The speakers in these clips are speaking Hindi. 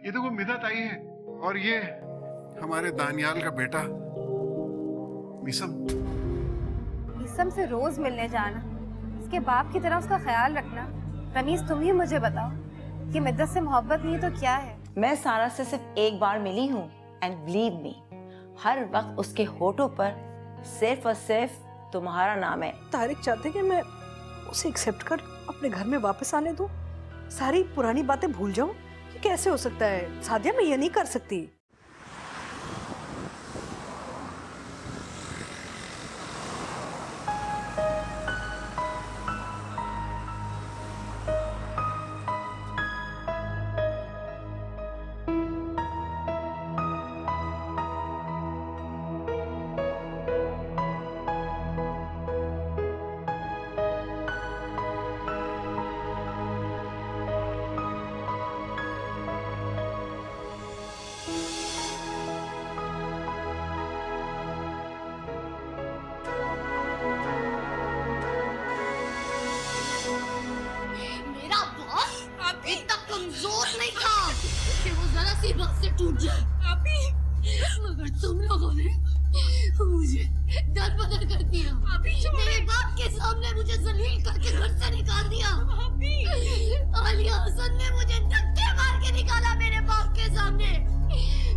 ये देखो मिदत आई है और ये हमारे दानियाल का बेटा मीसम। मीसम से रोज मिलने जाना, इसके बाप की तरह उसका ख्याल रखना। रमीज तुम ही मुझे बताओ कि मिद्दत से मोहब्बत नहीं तो क्या है? मैं सारा से सिर्फ एक बार मिली हूँ एंड बिलीव मी, हर वक्त उसके होठों पर सिर्फ और सिर्फ तुम्हारा नाम है। तारिक चाहते कि मैं उसे एक्सेप्ट कर अपने घर में वापस आने दूं, सारी पुरानी बातें भूल जाऊं। ये कैसे हो सकता है सादिया? मैं ये नहीं कर सकती। बात से टूट जाए मगर तुम लोगों ने मुझे दर बदर कर दिया। मेरे बाप के सामने मुझे जलील करके घर से निकाल दिया। आलिया हसन ने मुझे धक्के मार के निकाला मेरे बाप के सामने।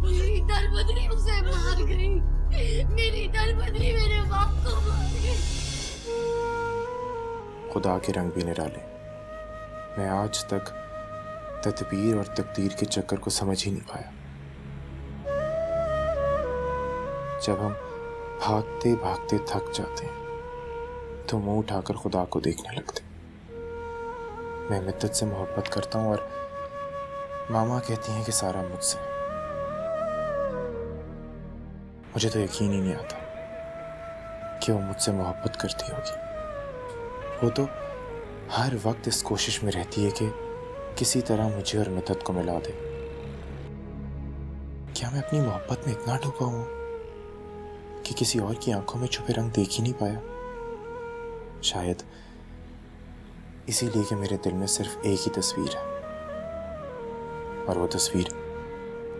मेरी दर बदरी उसे मार गई। मेरी दर बदरी मेरे बाप को मार गई। खुदा के रंग भी निराले। मैं आज तक तदबीर और तकदीर के चक्कर को समझ ही नहीं पाया। जब हम भागते भागते थक जाते हैं तो मुंह उठाकर खुदा को देखने लगते। मैं मिद्दत से मोहब्बत करता हूं और मामा कहती हैं कि सारा मुझसे। मुझे तो यकीन ही नहीं आता कि वो मुझसे मोहब्बत करती होगी। वो तो हर वक्त इस कोशिश में रहती है कि किसी तरह मुझे और मिद्दत को मिला दे। क्या मैं अपनी मोहब्बत में इतना डूबा हूं कि किसी और की आंखों में छुपे रंग देख ही नहीं पाया? शायद इसीलिए कि मेरे दिल में सिर्फ एक ही तस्वीर है और वो तस्वीर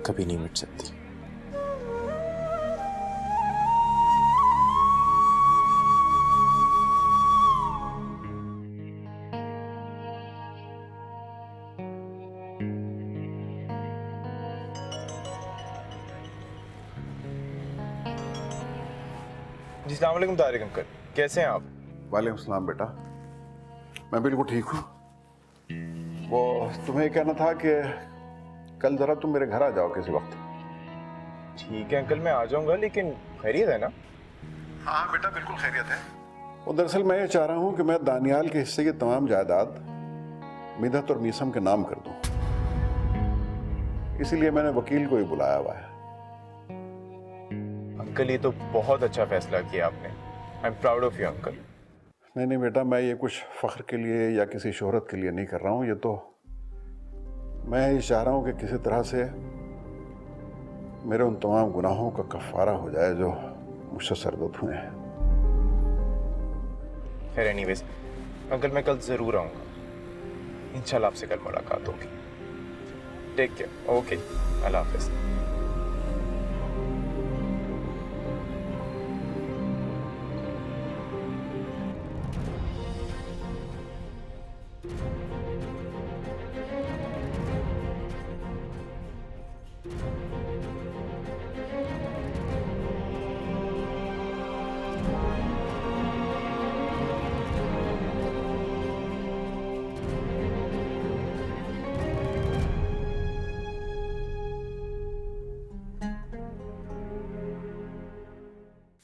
कभी नहीं मिट सकती। जी अस्सलाम वालेकुम तारिक अंकल, कैसे हैं आप? वालेकुम सलाम बेटा, मैं बिल्कुल ठीक हूँ। वो तुम्हें कहना था कि कल जरा तुम मेरे घर आ जाओ किसी वक्त। ठीक है अंकल, मैं आ जाऊंगा, लेकिन खैरियत है ना? हाँ बेटा बिल्कुल खैरियत है। वो दरअसल मैं ये चाह रहा हूँ कि मैं दानियाल के हिस्से की तमाम जायदाद मिदत और मीसम के नाम कर दूँ, इसीलिए मैंने वकील को ही बुलाया हुआ है। अंकल ये तो बहुत अच्छा फैसला किया आपने। I am proud of you uncle. नहीं बेटा, मैं ये कुछ फ़ख्र के लिए या किसी शोहरत के लिए नहीं कर रहा हूँ। ये तो मैं ये चाह रहा हूँ कि किसी तरह से मेरे उन तमाम गुनाहों का कफ़ारा हो जाए जो मुझसे सरदर्द हुए हैं। खैर एनीवेज अंकल, मैं कल ज़रूर आऊँगा। इंशाल्लाह आपसे कल मुलाकात होगी। Take care. ओके, अल्लाह हाफ़िज़।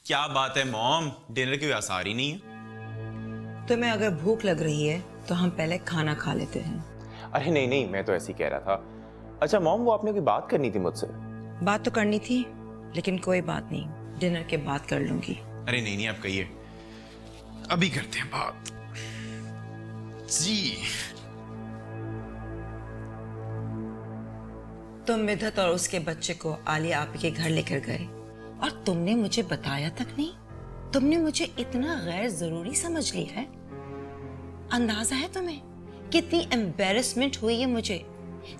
क्या बात है मॉम, डिनर की आसार ही नहीं है? तुम्हें अगर भूख लग रही है तो हम पहले खाना खा लेते हैं। अरे नहीं नहीं, मैं तो ऐसे ही कह रहा था। अच्छा मॉम, वो आपने कोई बात करनी थी मुझसे? बात तो करनी थी, लेकिन कोई बात नहीं, डिनर के बाद कर लूंगी। अरे नहीं नहीं, आप कहिए, अभी करते हैं बात। जी तुम मिदत और उसके बच्चे को आलिया आपी के घर लेकर गए और तुमने मुझे बताया तक नहीं। तुमने मुझे इतना गैर जरूरी समझ लिया है। अंदाजा है तुम्हें कितनी एम्बेरसमेंट हुई है मुझे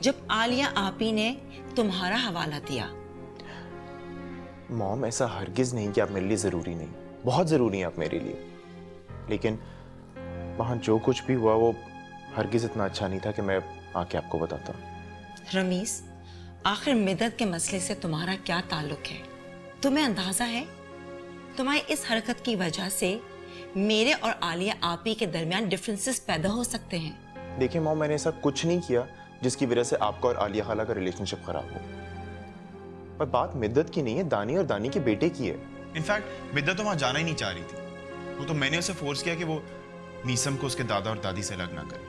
जब आलिया आपी ने तुम्हारा हवाला दिया। मॉम, ऐसा हरगिज नहीं कि आप मेरे लिए जरूरी नहीं, बहुत जरूरी हैं आप मेरे लिए, लेकिन वहां जो कुछ भी हुआ वो हरगिज इतना अच्छा नहीं था कि मैं आके आपको बताता। रमीज, आखिर मिदत के मसले से तुम्हारा क्या ताल्लुक है? तुम्हें अंदाजा है तुम्हारी इस हरकत की वजह से मेरे और आलिया आपी के दरमियान डिफरेंसेस पैदा हो सकते हैं। देखिए मॉम, मैंने ऐसा कुछ नहीं किया जिसकी वजह से आपका और आलिया खाला का रिलेशनशिप खराब हो। पर बात मिद्दत की नहीं है, दानी और दानी के बेटे की है। इनफैक्ट मिद्दत तो वहां जाना ही नहीं चाह रही थी। वो तो मैंने उसे फोर्स किया कि वो मीसम को उसके दादा और दादी से अलग ना करे।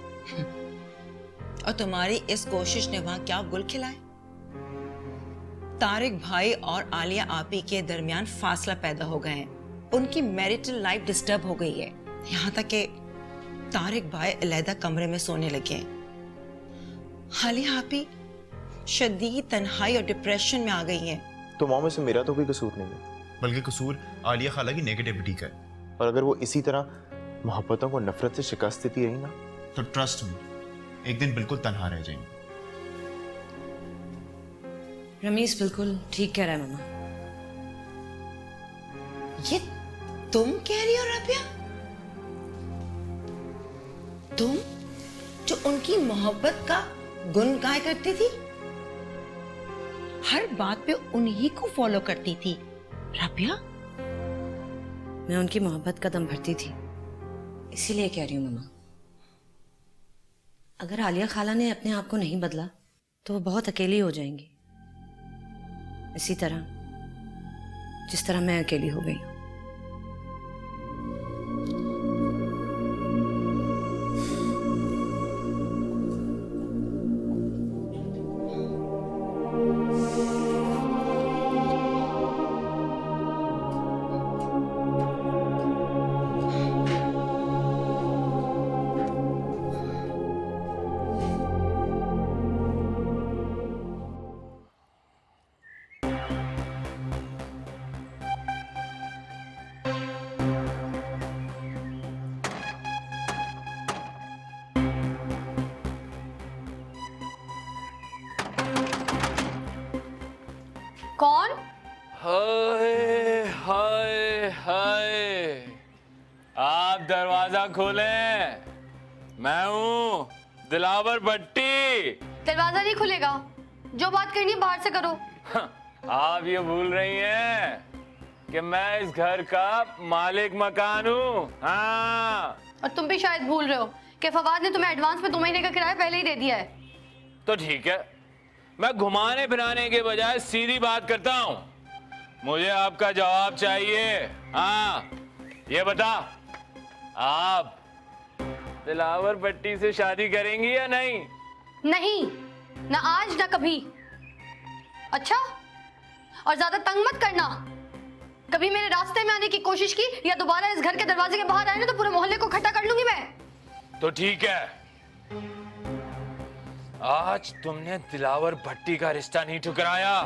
और तुम्हारी इस कोशिश ने वहां क्या गुल खिलाए? तारिक भाई और आलिया आपी के दरमियान फासला पैदा हो गए हैं। उनकी मैरिटल लाइफ डिस्टर्ब हो गई है, यहाँ तक कि तारिक भाई अलहदा कमरे में सोने लगे हैं। आलिया आपी शदीद तन्हाई और डिप्रेशन में आ गई हैं। तो मॉम, इसमें मेरा तो कोई कसूर नहीं है, बल्कि कसूर आलिया खाला की नेगेटिविटी का है। और अगर वो इसी तरह मोहब्बतों को नफरत से शिकस्त देती रही ना, तो ट्रस्ट मी, एक दिन बिल्कुल तन्हा रह जाएंगे। रमीज बिल्कुल ठीक कह रहा है मामा। ये तुम कह रही हो रबिया? तुम जो उनकी मोहब्बत का गुण गाया करती थी, हर बात पे उन्हीं को फॉलो करती थी। रबिया, मैं उनकी मोहब्बत का दम भरती थी, इसीलिए कह रही हूँ मामा। अगर आलिया खाला ने अपने आप को नहीं बदला तो वो बहुत अकेली हो जाएंगी, इसी तरह जिस तरह मैं अकेली हो गई हूँ। कौन? हाय हाय हाय, आप दरवाजा खोलें, मैं हूँ दिलावर भट्टी। दरवाजा नहीं खुलेगा, जो बात करनी है बाहर से करो। आप ये भूल रही हैं कि मैं इस घर का मालिक मकान हूँ। हाँ, और तुम भी शायद भूल रहे हो कि फवाद ने तुम्हें एडवांस में 2 महीने का किराया पहले ही दे दिया है। तो ठीक है, मैं घुमाने फिराने के बजाय सीधी बात करता हूँ। मुझे आपका जवाब चाहिए। हाँ, ये बता, आप दिलावर भट्टी से शादी करेंगी या नहीं? नहीं, ना आज ना कभी। अच्छा, और ज्यादा तंग मत करना। कभी मेरे रास्ते में आने की कोशिश की या दोबारा इस घर के दरवाजे के बाहर आए ना तो पूरे मोहल्ले को इकट्ठा कर लूंगी मैं। तो ठीक है, आज तुमने दिलावर भट्टी का रिश्ता नहीं ठुकराया,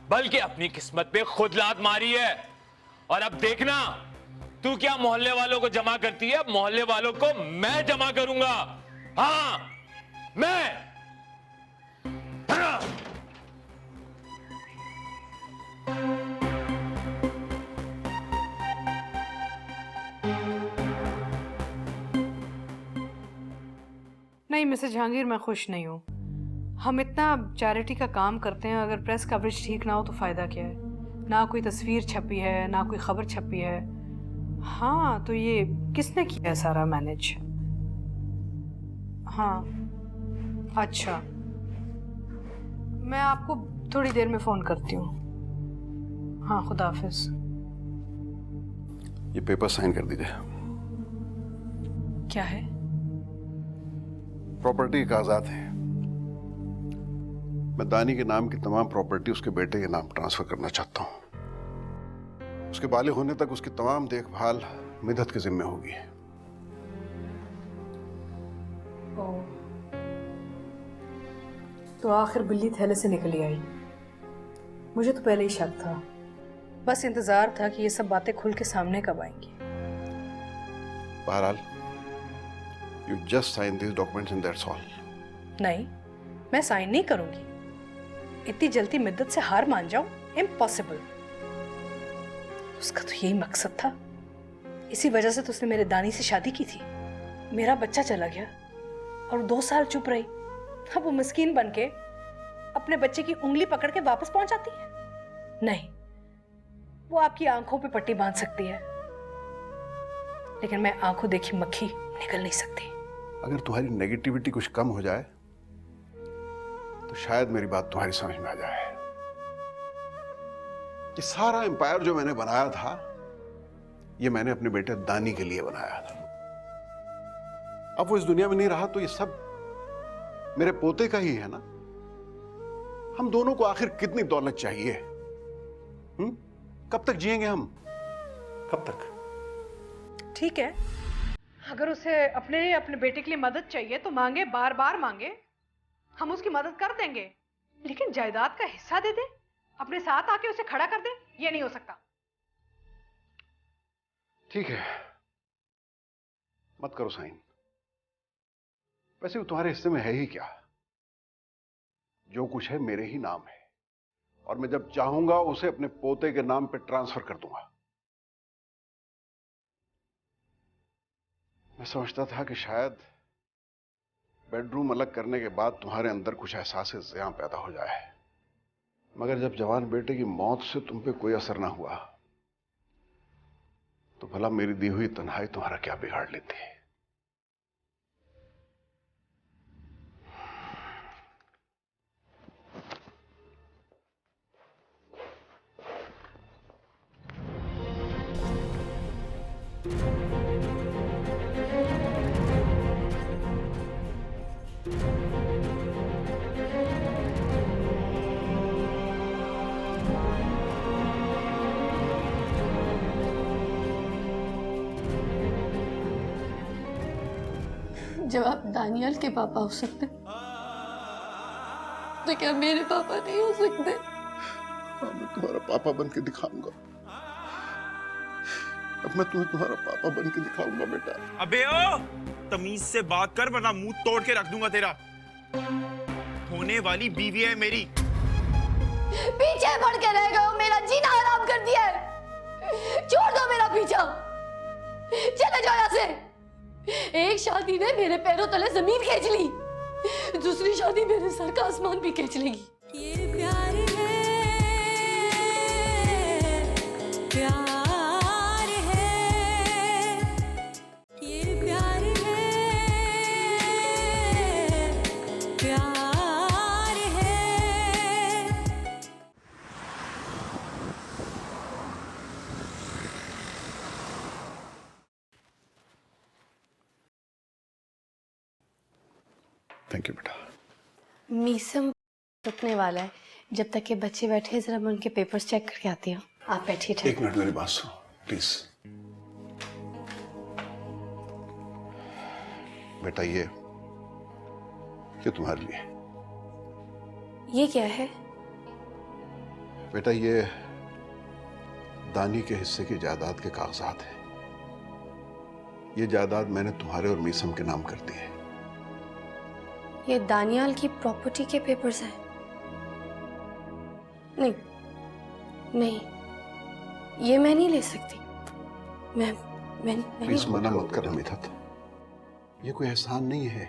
बल्कि अपनी किस्मत पे खुद लात मारी है। और अब देखना तू क्या मोहल्ले वालों को जमा करती है। मोहल्ले वालों को मैं जमा करूंगा। हाँ, मैं। नहीं मिसेस जहांगीर, मैं खुश नहीं हूँ। हम इतना चैरिटी का काम करते हैं, अगर प्रेस कवरेज ठीक ना हो तो फ़ायदा क्या है? ना कोई तस्वीर छपी है, ना कोई खबर छपी है। हाँ, तो ये किसने किया है सारा मैनेज? हाँ, अच्छा, मैं आपको थोड़ी देर में फ़ोन करती हूँ। हाँ, खुदा हाफिज़। ये पेपर साइन कर दीजिए। क्या है? प्रॉपर्टी के कागजात हैं। मैं दानी के नाम की तमाम प्रॉपर्टी उसके बेटे के नाम ट्रांसफर करना चाहता हूं। उसके बालिग होने तक उसकी तमाम देखभाल मिदत के जिम्मे होगी। तो आखिर बिल्ली थैले से निकली आई। मुझे तो पहले ही शक था, बस इंतजार था कि ये सब बातें खुल के सामने कब आएंगी। बहरहाल, you just sign these documents and that's all. नहीं, मैं साइन नहीं करूंगी। इतनी जल्दी मिद्दत से हार मान जाऊं, इम्पॉसिबल। उसका तो यही मकसद था, इसी वजह से तो उसने मेरे दानी से शादी की थी। मेरा बच्चा चला गया और 2 साल चुप रही। अब वो मिस्कीन बन के अपने बच्चे की उंगली पकड़ के वापस पहुंच जाती है। नहीं, वो आपकी आंखों पे पट्टी बांध सकती है, लेकिन मैं आंखों देखी मक्खी निकल नहीं सकती। अगर तुम्हारी नेगेटिविटी कुछ कम हो जाए तो शायद मेरी बात तुम्हारी समझ में आ जाए। ये सारा एम्पायर जो मैंने बनाया था, ये मैंने अपने बेटे दानी के लिए बनाया था। अब वो इस दुनिया में नहीं रहा तो ये सब मेरे पोते का ही है ना। हम दोनों को आखिर कितनी दौलत चाहिए? कब तक जिएंगे हम? कब तक? ठीक है, अगर उसे अपने बेटे के लिए मदद चाहिए तो मांगे, बार बार मांगे, हम उसकी मदद कर देंगे। लेकिन जायदाद का हिस्सा दे दे, अपने साथ आके उसे खड़ा कर दे, ये नहीं हो सकता। ठीक है, मत करो साइन। वैसे वो तुम्हारे हिस्से में है ही क्या? जो कुछ है मेरे ही नाम है, और मैं जब चाहूंगा उसे अपने पोते के नाम पे ट्रांसफर कर दूंगा। मैं समझता था कि शायद बेडरूम अलग करने के बाद तुम्हारे अंदर कुछ एहसास-ए-ज़ियां पैदा हो जाए, मगर जब जवान बेटे की मौत से तुम पे कोई असर ना हुआ तो भला मेरी दी हुई तन्हाई तुम्हारा क्या बिगाड़ लेती है? जब आप दानियाल के पापा हो सकते तो क्या मेरे पापा नहीं हो सकते? मैं तुम्हारा पापा बन के दिखाऊंगा। अब मैं तुम्हें तुम्हारा पापा बन के दिखाऊंगा बेटा। अबे ओ, तमीज से बात कर वरना मुंह तोड़ के रख दूंगा तेरा। होने वाली बीवी है मेरी। पीछे पड़ के रह गए हो, मेरा जीना हराम कर दिया है। छोड़ दो मेरा पीछा, चले जाओ यहाँ से। एक शादी ने मेरे पैरों तले जमीन खींच ली, दूसरी शादी मेरे सर का आसमान भी खींच लेगी। ये प्यार है, प्यार है, ये प्यार है, प्यार है। थैंक यू बेटा। मीसम रुकने वाला है, जब तक के बच्चे बैठे जरा मैं उनके पेपर्स चेक करके आती हूँ। आप बैठिए। एक मिनट मेरी बात सुनो प्लीज। बेटा ये तुम्हारे लिए। ये क्या है? बेटा ये दानी के हिस्से की जायदाद के कागजात हैं। ये जायदाद मैंने तुम्हारे और मीसम के नाम कर दी है। ये दानियाल की प्रॉपर्टी के पेपर्स हैं? नहीं नहीं, ये मैं नहीं ले सकती। मैं प्लीज मना मत कर अमिता, ये कोई एहसान नहीं है,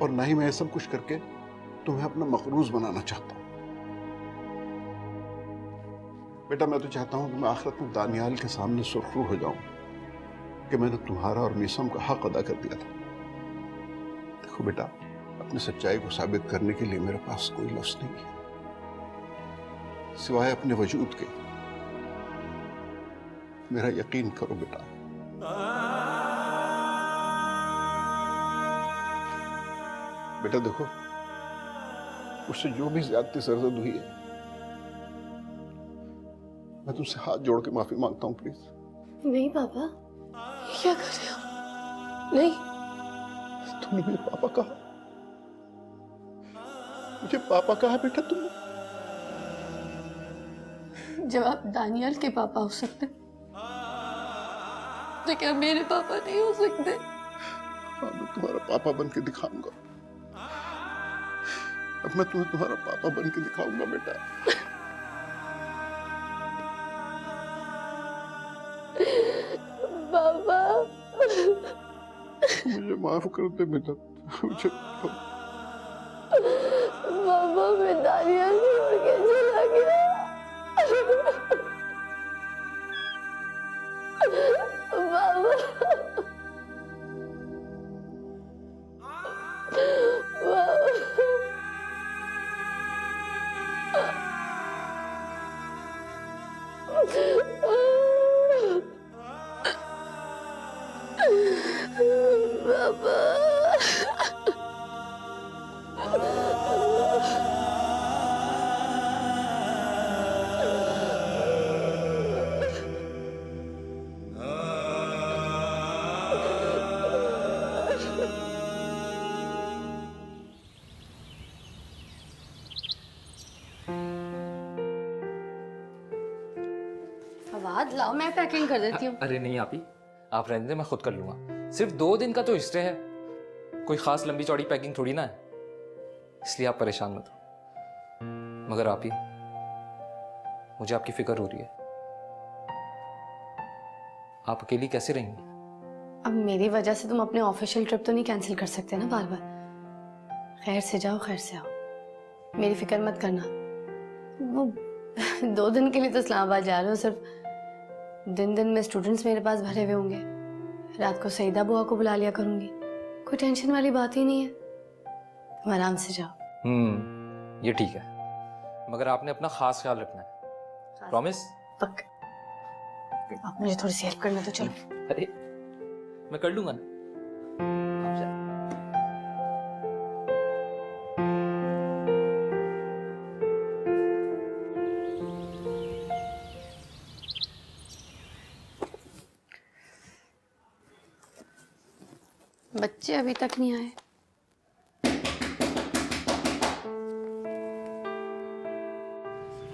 और ना ही मैं ये सब कुछ करके तुम्हें अपना मकरूज बनाना चाहता हूं। बेटा मैं तो चाहता हूं कि मैं आखिरत में दानियाल के सामने सुरखरू हो जाऊं कि मैंने तुम्हारा और मीसम का हक अदा कर दिया था। देखो बेटा, अपनी सच्चाई को साबित करने के लिए मेरे पास कोई लफ्ज नहीं है सिवाय अपने वजूद के। मेरा यकीन करो बेटा। बेटा देखो, उससे जो भी ज्यादती सरजद हुई है, मैं तुमसे हाथ जोड़ के माफी मांगता हूं प्लीज। नहीं पापा, ये क्या कर रहे हो? नहीं, तुमने मुझे पापा कहा, मुझे पापा कहा बेटा तुमने। जब आप दानियाल के पापा हो सकते तो क्या मेरे पापा नहीं हो सकते? हाँ, मैं तुम्हारा पापा बन के दिखाऊंगा। अब मैं तुम्हें तुम्हारा पापा बन के दिखाऊंगा बेटा। पापा मुझे माफ कर दे बेटा, मुझे पापा मैं दानिया छोड़ के चला गया। फवाद लाओ मैं पैकिंग कर देती हूँ। अरे नहीं आपी, आप रहने दे, मैं खुद कर लूंगा। सिर्फ 2 दिन का तो स्टे है, कोई खास लंबी चौड़ी पैकिंग थोड़ी ना है, इसलिए आप परेशान मत हो। मगर आपी, मुझे आपकी फिक्र हो रही है। आप अकेली कैसे रहेंगी? अब मेरी वजह से तुम अपने ऑफिशियल ट्रिप तो नहीं कैंसिल कर सकते ना बार बार। खैर से जाओ खैर से आओ, मेरी फिक्र मत करना। वो 2 दिन के लिए तो इस्लामाबाद जा रहे हो, सिर्फ दिन में स्टूडेंट्स मेरे पास भरे हुए होंगे, रात को सईदा बुआ को बुला लिया करूंगी, कोई टेंशन वाली बात ही नहीं है। तुम आराम से जाओ। ये ठीक है, मगर आपने अपना खास ख्याल रखना है, प्रॉमिस? पक्का। आप मुझे थोड़ी सी हेल्प करना तो चलो। अरे मैं कर लूंगा ना, आप जाओ। बच्चे अभी तक नहीं आए।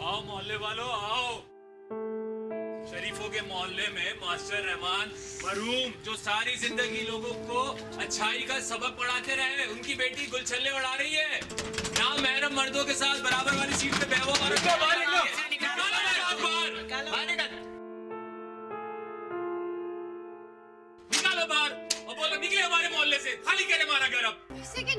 आओ मोहल्ले वालों आओ। शरीफों के मोहल्ले में मास्टर रहमान मरहूम जो सारी जिंदगी लोगों को अच्छाई का सबक पढ़ाते रहे, उनकी बेटी गुलछल्ले उड़ा रही है। ना महरम मर्दों के साथ बराबर वाली सीट पे बेवो और निकालो बाहर और बोलो निकले हमारे मोहल्ले से, खाली करे हमारा घर। अब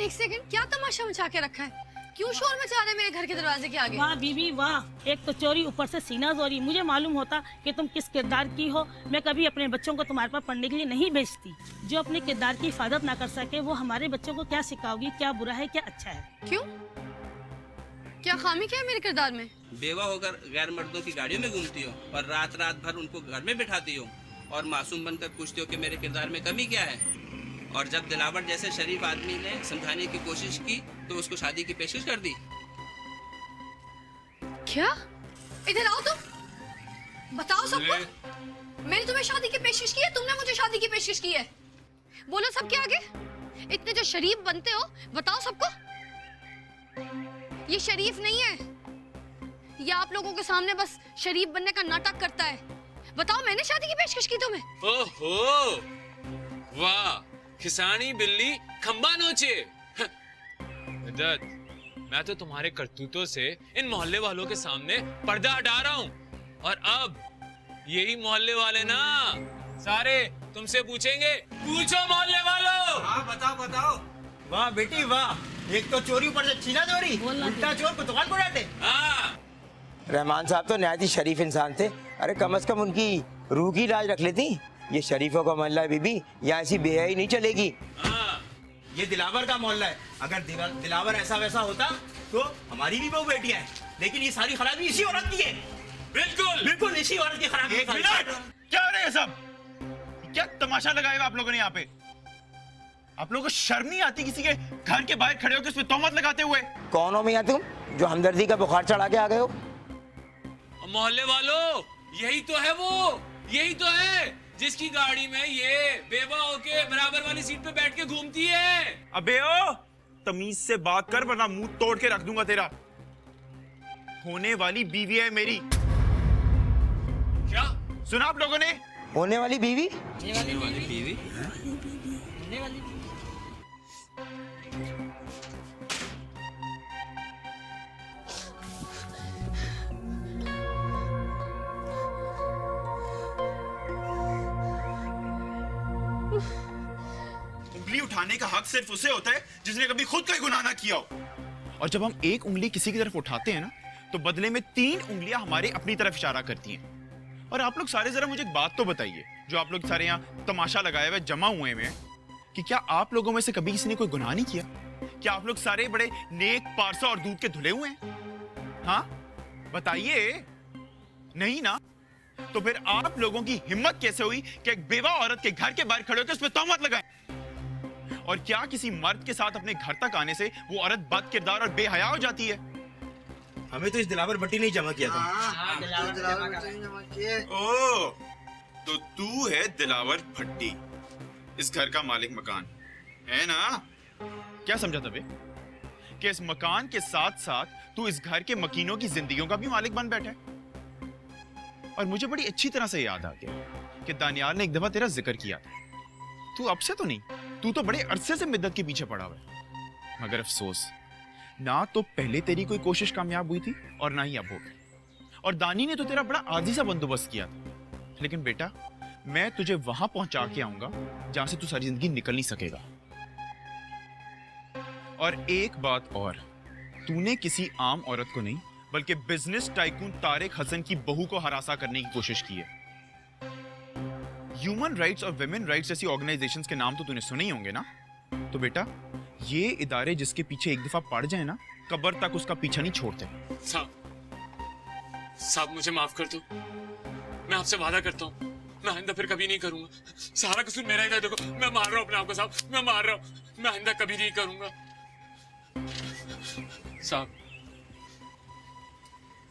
एक सेकंड क्या तमाशा मचा के रखा है? क्यों शोर मचा रहे मेरे घर के दरवाजे के आगे? वाह बीबी वाह, एक तो चोरी ऊपर से सीना जोरी। मुझे मालूम होता कि तुम किस किरदार की हो, मैं कभी अपने बच्चों को तुम्हारे पास पढ़ने के लिए नहीं भेजती। जो अपने किरदार की हिफाजत ना कर सके वो हमारे बच्चों को क्या सिखाओगी? क्या बुरा है क्या अच्छा है? क्यों, क्या खामी क्या है मेरे किरदार में? बेवा होकर गैर मर्दों की गाड़ियों में घूमती हो और रात भर उनको घर में बिठाती हो और मासूम बनकर पूछती हो कि मेरे किरदार में कमी क्या है। और जब दिलावर जैसे शरीफ आदमी ने समझाने की कोशिश की तो उसको शादी की पेशकश कर दी। क्या? इधर आओ तुम, बताओ सबको। मैंने तुम्हें शादी की पेशकश की है, तुमने मुझे शादी की पेशकश की है। बोलो सबके आगे, इतने जो शरीफ बनते हो बताओ सबको। ये शरीफ नहीं है, ये आप लोगों के सामने बस शरीफ बनने का नाटक करता है। बताओ मैंने शादी की पेशकश की तुम्हें? ओहो वाह, खिसानी बिल्ली खंबा नोचे। इद्दत, मैं तो तुम्हारे करतूतों से इन मोहल्ले वालों के सामने पर्दा हटा रहा हूँ और अब यही मोहल्ले वाले ना सारे तुमसे पूछेंगे। पूछो मोहल्ले वालों। हाँ बताओ। वाह बेटी वाह, एक तो चोरी ऊपर से छीना चोरी, उल्टा चोर को दुकान को डांटे। हाँ रहमान साहब तो नहायत ही शरीफ इंसान थे। अरे कम से कम उनकी रूह की लाज रख लेती। ये शरीफों का मोहल्ला है बीबी, यहाँ ऐसी बेहयाई नहीं चलेगी। ये दिलावर का मोहल्ला है, अगर दिलावर ऐसा वैसा होता तो हमारी भी बहु बेटियां हैं, लेकिन ये सारी खराबी इसी औरत की है। बिल्कुल इसी औरत की खराबी है। क्या हो रहा है ये सब? क्या तमाशा लगाएगा आप लोगों ने यहाँ पे? आप लोगों को शर्म नहीं आती किसी के घर के बाहर खड़े होकर उसमें तोहमत लगाते हुए? कौन हो मियां तुम जो हमदर्दी का बुखार चढ़ा के आ गए हो? मोहल्ले वालों, यही तो है वो, यही तो है जिसकी गाड़ी में ये बेवा होके बराबर वाली सीट पे बैठ के घूमती है। अबे ओ, तमीज से बात कर वरना मुंह तोड़ के रख दूंगा तेरा। होने वाली बीवी है मेरी। क्या सुना आप लोगों ने? होने वाली बीवी? होने वाली बीवी? उठाने का हक सिर्फ उसे होता है जिसने कभी खुद कोई गुनाह ना किया हो। और जब हम एक उंगली किसी की तरफ उठाते हैं ना, तो बदले में 3 उंगलियां हमारे अपनी तरफ इशारा करती हैं। और आप लोग सारे जरा मुझे एक बात तो बताइए, जो आप लोग सारे यहाँ तमाशा लगाए हुए जमा हुए हैं, कि क्या आप लोगों में से कभी किसी ने कोई गुनाह नहीं किया? क्या आप लोग सारे बड़े नेक, पारसा और दूध के धुले हुए हैं? हाँ, बताइए। नहीं ना? तो फिर आप लोगों की हिम्मत कैसे हुई कि एक बेवा औरत के घर के बाहर खड़े होकर उस पर तोहमत लगाएं? और क्या किसी मर्द के साथ अपने घर तक आने से वो औरत बद किरदार और बेहया हो जाती है? हमें तो इस दिलावर भट्टी ने ही जमा किया था। ओ, तो तू है दिलावर भट्टी, इस घर का मालिक मकान है ना? क्या समझा तबे कि इस मकान के साथ साथ तू इस घर के मकीनों की जिंदगियों का भी मालिक बन बैठा है? और मुझे बड़ी अच्छी तरह से याद आ गया कि दानियाल ने एक दफा तेरा जिक्र किया था। तू अब से तो नहीं, तू तो बड़े अरसे से मिद्दत के पीछे पड़ा हुआ है। मगर अफसोस, ना तो पहले तेरी कोई कोशिश कामयाब हुई थी और ना ही अब होगी। और दानी ने तो तेरा बड़ा आदी सा बंदोबस्त किया था। लेकिन बेटा, मैं तुझे वहां पहुंचा के आऊंगा जहां से तू सारी जिंदगी निकल नहीं सकेगा। और एक बात और, तूने किसी आम औरत को नहीं बल्कि बिजनेस टाइकून तारिक हसन की बहू को हरासा करने की कोशिश की है। ह्यूमन राइट्स और विमेन राइट्स जैसी ऑर्गेनाइजेशंस के नाम तो तूने सुने ही होंगे ना? तो बेटा, ये इदारे जिसके पीछे एक दफा पड़ जाए ना, कब्र तक उसका पीछा नहीं छोड़ते। साहब मुझे माफ कर दो, मैं आपसे वादा करता हूँ मैं आइंदा फिर कभी नहीं करूंगा। सारा कसूर मेरा ही था। देखो, मैं मार रहा हूँ अपने आप को साहब, मैं मार रहा हूँ। मैं आइंदा कभी नहीं करूंगा साहब।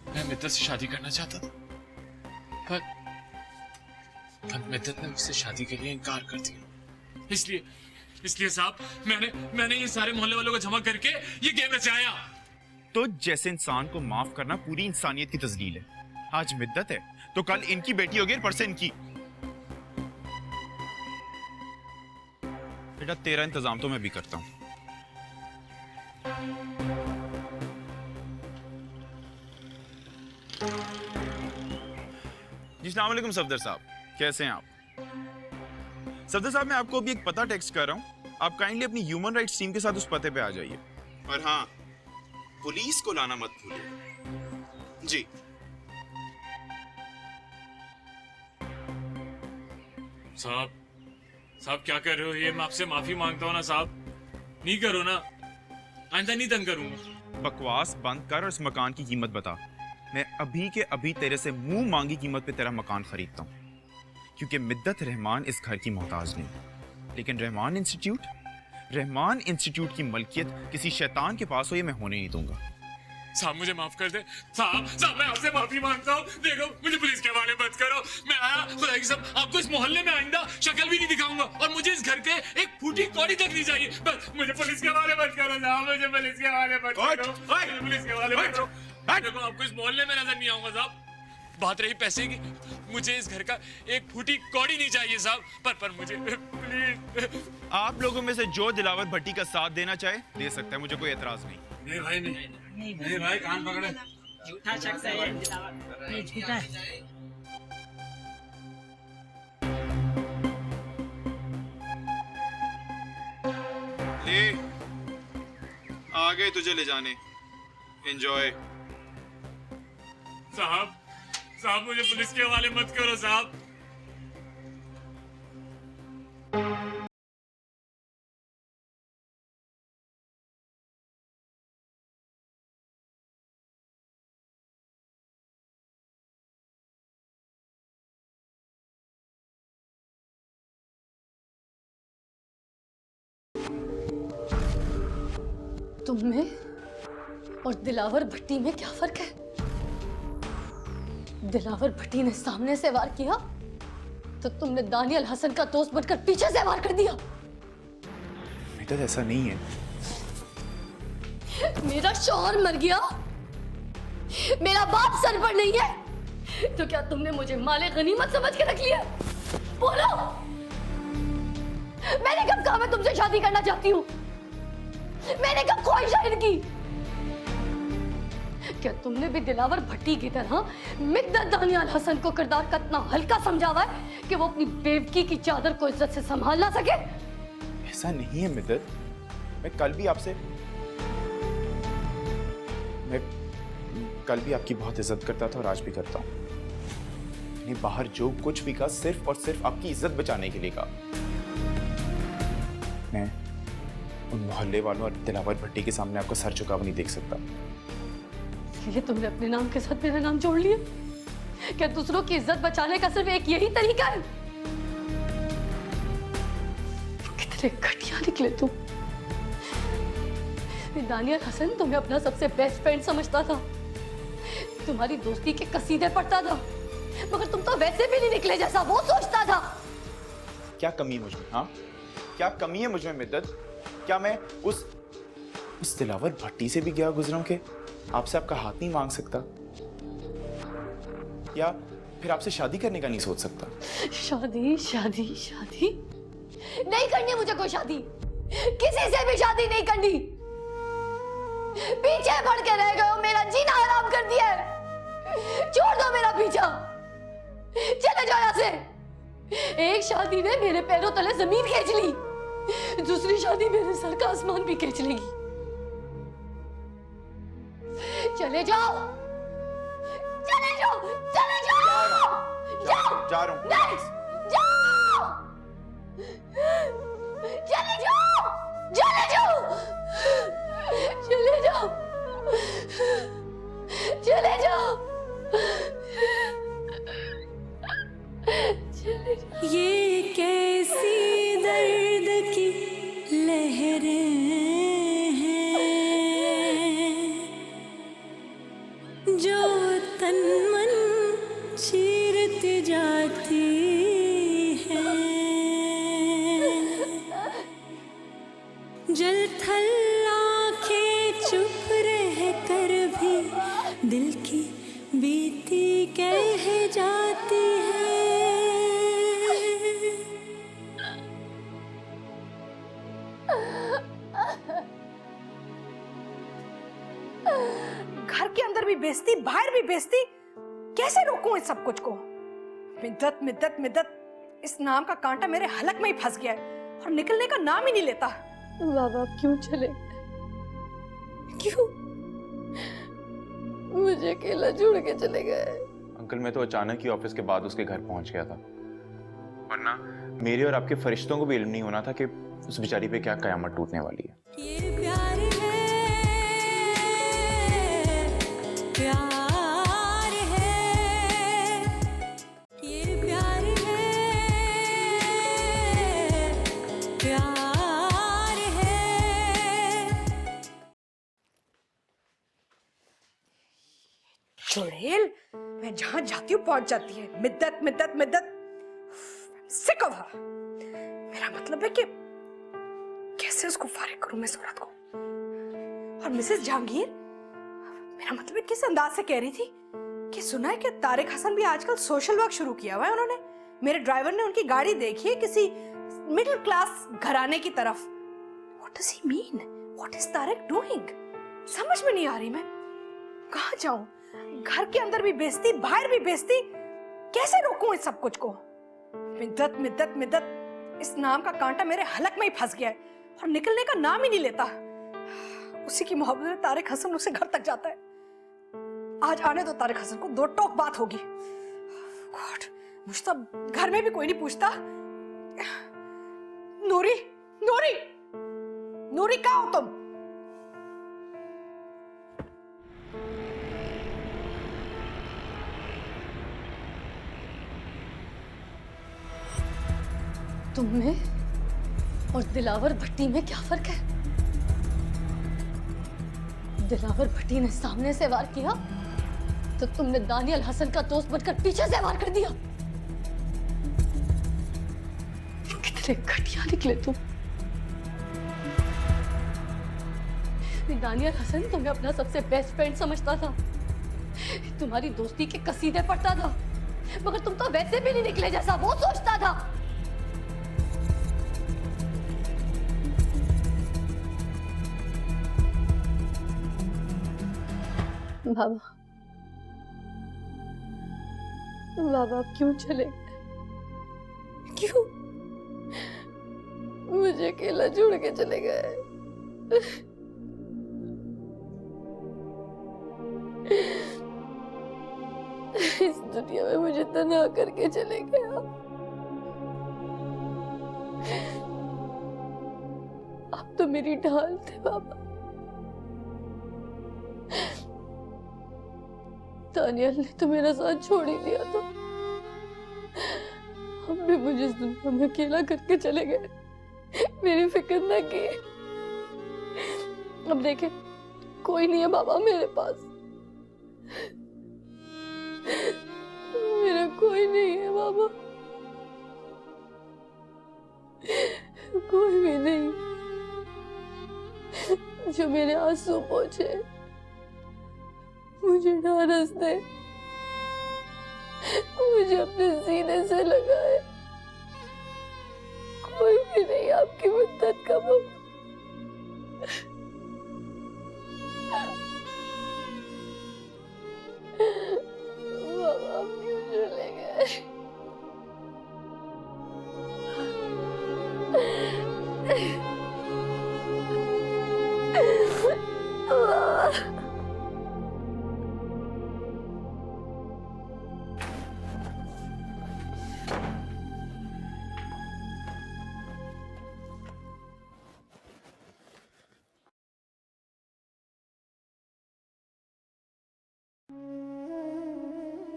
मैं मिद्दत से शादी करना चाहता था, पर मिद्दत ने मुझसे शादी के लिए इनकार कर दिया। इसलिए साहब, मैंने ये सारे मोहल्ले वालों को जमा करके ये गेम रचाया। तो जैसे इंसान को माफ करना पूरी इंसानियत की तस्लील है। आज मिद्दत है तो कल इनकी बेटी होगी और परसों इनकी। बेटा, तेरा इंतजाम तो मैं भी करता हूं। जी अस्सलाम वालेकुम सफदर साहब, कैसे हैं आप? सफदर साहब, मैं आपको अभी एक पता टेक्स्ट कर रहा हूं। आप काइंडली अपनी ह्यूमन राइट्स टीम के साथ उस पते पे आ जाइए। और हाँ, पुलिस को लाना मत भूलिए। जी। साहब क्या कर रहे हो? ये मैं आपसे माफी मांगता हूँ ना साहब, नहीं करो ना, आइंदा नहीं तंग करूंगा। बकवास बंद कर और इस मकान की कीमत बता। मैं अभी के अभी तेरे से मुंह मांगी कीमत पे तेरा मकान खरीदता हूँ, क्योंकि मिद्दत रहमान इस घर की मोहताज नहीं। लेकिन रहमान इंस्टीट्यूट की मलकियत किसी शैतान के पास हो, ये मैं होने नहीं दूंगा। साहब मुझे माफ कर दे। साहब मैं आपसे माफी मांगता हूँ। देखो, मुझे पुलिस के हवाले मत करो। मैं आया, खुदा की कसम, आपको इस मोहल्ले में आइंदा शक्ल भी नहीं दिखाऊंगा, और मुझे इस घर के एक फूटी कौड़ी तक नहीं चाहिए। बस मुझे पुलिस के हवाले मत करो साहब, मुझे पुलिस के हवाले मत करो, पुलिस के हवाले मत करो। देखो, आपको इस मोहल्ले में नजर नहीं आऊंगा साहब। बात रही पैसे की, मुझे इस घर का एक फूटी कौड़ी नहीं चाहिए साहब, पर मुझे प्लीज। आप लोगों में से जो दिलावर भट्टी का साथ देना चाहे दे सकता है, मुझे कोई एतराज नहीं। नहीं भाई, नहीं भाई, कान पकड़े। झूठा शख्स है ये दिलावर, ये झूठा है। ले, आगे तुझे ले जाने। एंजॉय। साहब मुझे पुलिस के हवाले मत करो साहब। तुम में और दिलावर भट्टी में क्या फर्क है? दिलावर भट्टी ने सामने से वार किया तो तुमने दानियल हसन का दोस्त बनकर पीछे से वार कर दिया। बेटा, ऐसा नहीं है। मेरा शौहर मर गया, मेरा बाप सर पर नहीं है, तो क्या तुमने मुझे माले गनीमत समझ के रख लिया? बोलो, मैंने कब कहा मैं तुमसे शादी करना चाहती हूँ? मैंने कब ख्वाहिश जाहिर की? क्या तुमने भी दिलावर भट्टी की तरह मिद्दत दानियाल हसन को किरदार का इतना हल्का समझा हुआ है कि वो अपनी बेवकी की चादर को इज्जत से संभाल ना सके? ऐसा नहीं है मिद्दत, मैं कल भी आपकी बहुत इज्जत करता था और आज भी करता हूँ। मैंने बाहर जो कुछ भी कहा सिर्फ और सिर्फ आपकी इज्जत बचाने के लिए कहा। मैं उन मोहल्ले वालों और दिलावर भट्टी के सामने आपका सर झुका हुआ नहीं देख सकता। ये तुमने अपने नाम के साथ मेरा नाम जोड़ लिया? क्या दूसरों की इज्जत बचाने का सिर्फ एक यही तरीका है? कितने घटिया निकले तुम। दानियल हसन तुम्हें अपना सबसे बेस्ट फ्रेंड समझता था, तुम्हारी दोस्ती के कसीदे पढ़ता था, मगर तुम तो वैसे भी नहीं निकले जैसा वो सोचता था। क्या कमी है मुझमें? हाँ, क्या कमी है मुझमें मिद्दत? क्या मैं उस दिलावर भट्टी से भी गया गुजरा हूं कि आपसे आपका हाथ नहीं मांग सकता, या फिर आपसे शादी करने का नहीं सोच सकता? शादी शादी शादी नहीं करनी मुझे, कोई शादी किसी से भी शादी नहीं करनी। पीछे पड़ के रह गए हो, मेरा जीना हराम कर दिया है। छोड़ दो मेरा पीछा, चले जाओ यहाँ से। एक शादी ने मेरे पैरों तले जमीन खींच ली, दूसरी शादी मेरे सर का आसमान भी खींच लेगी। चले जाओ, चले जाओ, चले जाओ, जाओ, जा रहा हूं। नहीं, जाओ, चले जाओ, चले जाओ, चले जाओ, चले जाओ, चले जाओ। ये कैसी दर्द की लहरें हैं जो तन मन चीरती जाती हैं, जल थल आंखें चुप रह कर भी दिल की बीती कह जाती है। घर के अंदर भी बेइज्जती, बाहर भी बेइज्जती, कैसे रोकूं इस सब कुछ को? मिद्दत मिद्दत मिद्दत, इस नाम का कांटा मेरे हलक में ही फंस गया है और निकलने का नाम ही नहीं लेता। बाबा क्यों चले, क्यों मुझे अकेला छोड़ के चले गए? अंकल, मैं तो अचानक ही ऑफिस के बाद उसके घर पहुंच गया था, वरना मेरे और आपके फरिश्तों को भी इल्म नहीं होना था कि उस बेचारी पे क्या कयामत टूटने वाली है। ये प्यार है, प्यार है, ये प्यार है, प्यार है। चुड़ैल, मैं जहां जाती हूँ पहुंच जाती है। मिद्दत मिद्दत मिद्दत, सिक ऑफ हर। मेरा मतलब है कि कैसे उसको फारिग करूं मैं सूरत को। और मिसेस जहांगीर, मेरा मतलब है किस अंदाज से कह रही थी कि सुना है कि तारिक हसन भी आजकल सोशल वर्क शुरू किया हुआ है उन्होंने। मेरे ड्राइवर ने उनकी गाड़ी देखी है किसी मिडिल क्लास घराने की तरफ। What does he mean? What is Tariq doing? समझ में नहीं आ रही मैं कहाँ जाऊं। घर के अंदर भी बेइज्जती, बाहर भी बेइज्जती, कैसे रोकूं इस सब कुछ को? मिद्दत मिद्दत मिद्दत, इस नाम का कांटा मेरे हलक में ही फंस गया है और निकलने का नाम ही नहीं लेता। उसी की मोहब्बत में तारिक हसन उसे घर तक जाता है। आज आने दो तारिक हसन को, दो टोक बात होगी। गॉड, मुझे तो घर में भी कोई नहीं पूछता। नूरी, नूरी, नूरी कहाँ हो तुम? तुम में और दिलावर भट्टी में क्या फर्क है? दिलावर भट्टी ने सामने से वार किया तो तुमने दानियल हसन का दोस्त बनकर पीछे से वार कर दिया। कितने घटिया निकले तुम। दानियल हसन तुम्हें अपना सबसे बेस्ट फ्रेंड समझता था, तुम्हारी दोस्ती के कसीदे पढ़ता था, मगर तुम तो वैसे भी नहीं निकले जैसा वो सोचता था। बाबा, बाबा क्यों चले गए? क्यों मुझे अकेला छोड़ के चले गए। इस दुनिया में मुझे तन्हा करके चले गया। आप तो मेरी ढाल थे बाबा। दानियल ने तो मेरा साथ छोड़ ही दिया था, अब भी मुझे इस दुनिया में अकेला करके चले गए। मेरी फिक्र न की। अब देखे कोई नहीं है बाबा मेरे पास, मेरा कोई नहीं है बाबा, कोई भी नहीं जो मेरे आंसू पोंछे, मुझे ढांढस दे, मुझे अपने सीने से लगाए। कोई भी नहीं आपकी मदद का बाबा। बाबा आप क्यों चले गए?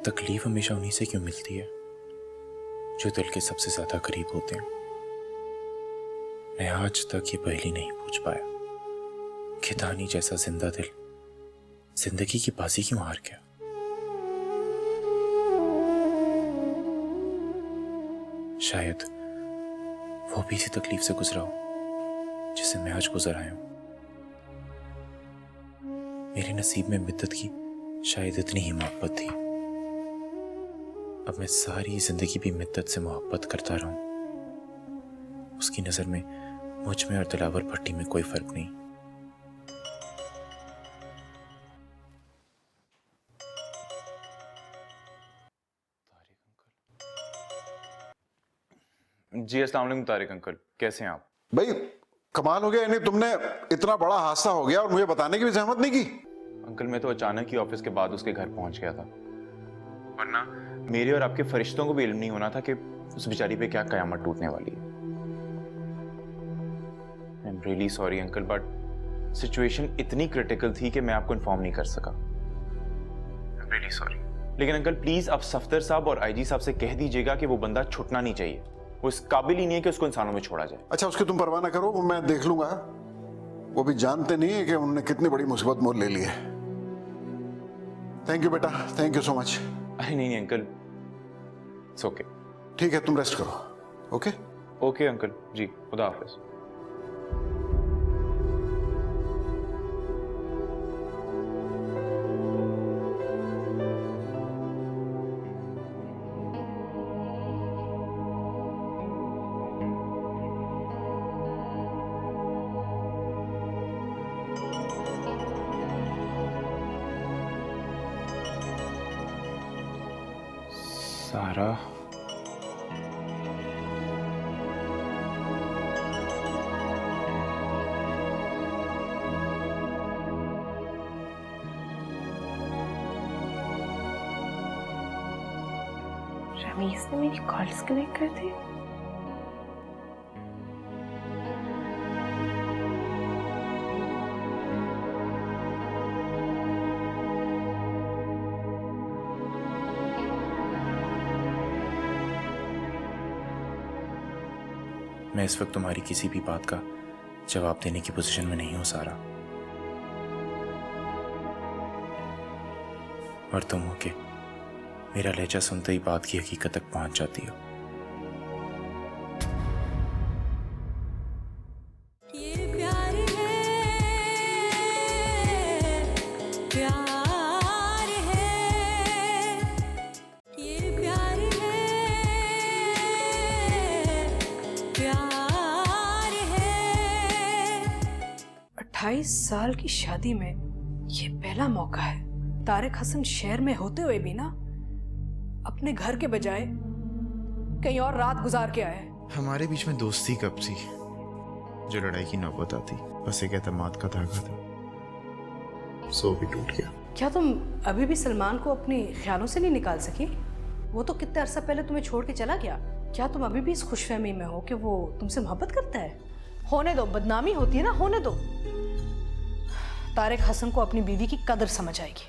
तकलीफ हमेशा उन्हीं से क्यों मिलती है जो दिल के सबसे ज्यादा करीब होते हैं। मैं आज तक ये पहेली नहीं पूछ पाया कि दानी जैसा जिंदा दिल जिंदगी की बाजी क्यों हार गया। शायद वो भी इसी तकलीफ से गुजरा हो जिसे मैं आज गुजर आया हूं। मेरे नसीब में मिद्दत की शायद इतनी ही मोहब्बत थी। अब मैं सारी जिंदगी भी मिद्दत से मोहब्बत करता रहूं। उसकी नजर में मुझ में और दिलावर भट्टी में कोई फर्क नहीं। जी अस्सलाम वालेकुम तारिक अंकल, कैसे हैं आप? भाई कमाल हो गया, यानी तुमने इतना बड़ा हादसा हो गया और मुझे बताने की भी जहमत नहीं की। अंकल मैं तो अचानक ही ऑफिस के बाद उसके घर पहुंच गया था, वरना मेरे और आपके फरिश्तों को भी इल्म नहीं होना था कि उस बेचारी पे क्या कयामत टूटने वाली है। I am really sorry uncle, but situation इतनी क्रिटिकल थी कि मैं आपको इन्फॉर्म नहीं कर सका। I am really sorry. लेकिन अंकल प्लीज आप सफदर साहब और आईजी साहब से कह दीजिएगा कि वो बंदा छुटना नहीं चाहिए। वो इस काबिल ही नहीं है कि उसको इंसानों में छोड़ा जाए। अच्छा उसकी तुम परवाह ना करो, वो मैं देख लूंगा। वो भी जानते नहीं है कि उन्होंने कितनी बड़ी मुसीबत मोल ले ली है। थैंक यू बेटा, थैंक यू सो मच। अरे नहीं अंकल, इट्स ओके। ठीक है तुम रेस्ट करो। ओके ओके अंकल जी, खुदा हाफिज। सारा रमीज ने मेरी कॉल डिस्कनेक्ट कर दी। मैं इस वक्त तुम्हारी किसी भी बात का जवाब देने की पोजीशन में नहीं हूं सारा। और तुम हो के मेरा लहजा सुनते ही बात की हकीकत तक पहुंच जाती हो। ये प्यार है, प्यार है, ये प्यार है, प्यार है। 28 साल की शादी में ये पहला मौका है तारिक हसन शहर में होते हुए भी ना अपने घर के बजाय कहीं और रात गुजार के आए। हमारे बीच में दोस्ती कब थी? जो लड़ाई की नौबत आती बस एक एतमाद का धागा था, सो भी टूट गया। क्या तुम अभी भी सलमान को अपनी ख्यालों से नहीं निकाल सकी? वो तो कितने अरसा पहले तुम्हें छोड़ के चला गया। क्या तुम अभी भी इस खुशफहमी में हो कि वो तुमसे मोहब्बत करता है? होने दो, बदनामी होती है ना, होने दो। तारिक हसन को अपनी बीवी की कदर समझ आएगी।